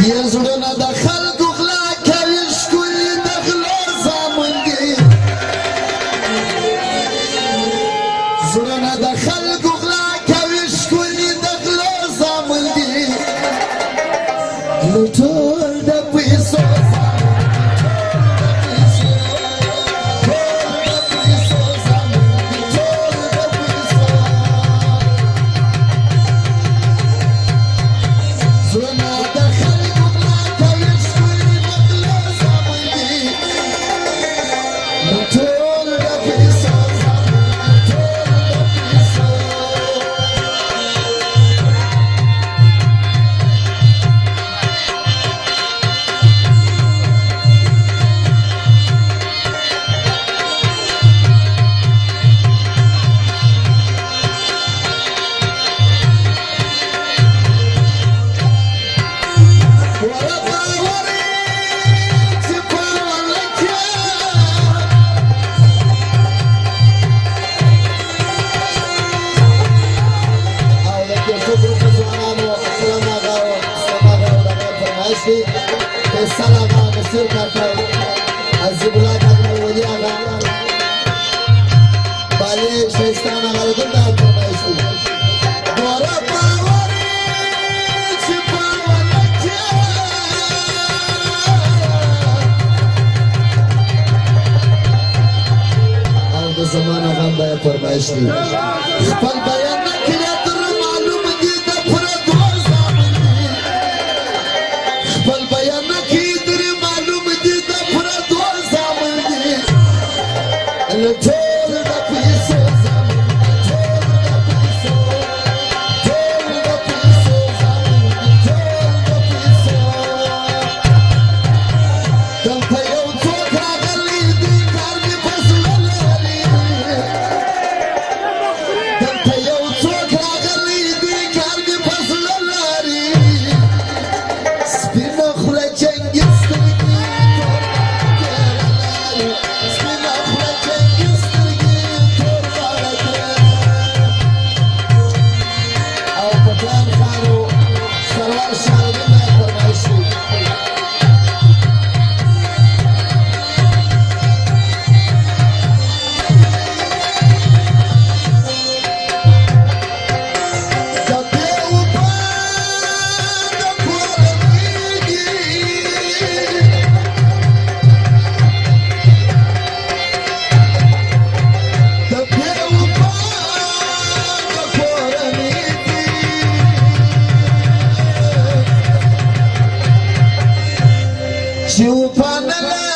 یې زړونه د خلکو غلا کوي ښکلي د غلو زامن دي زړونه د خلکو غلا کوي ښکلي د غلو زامن دي نو ټول د پیسو Salama, Monsieur Kaka, Azibula Kaka, Wodiaga, Bali, Shaistana, Galadunda, Pramaisu. Bora Pawari, Chipawanakia. Aur the Zamana Gamba Pramaisu. Spal Bayana Kiyatur Malum Di the Puradwar Zamani. Spal Bayana You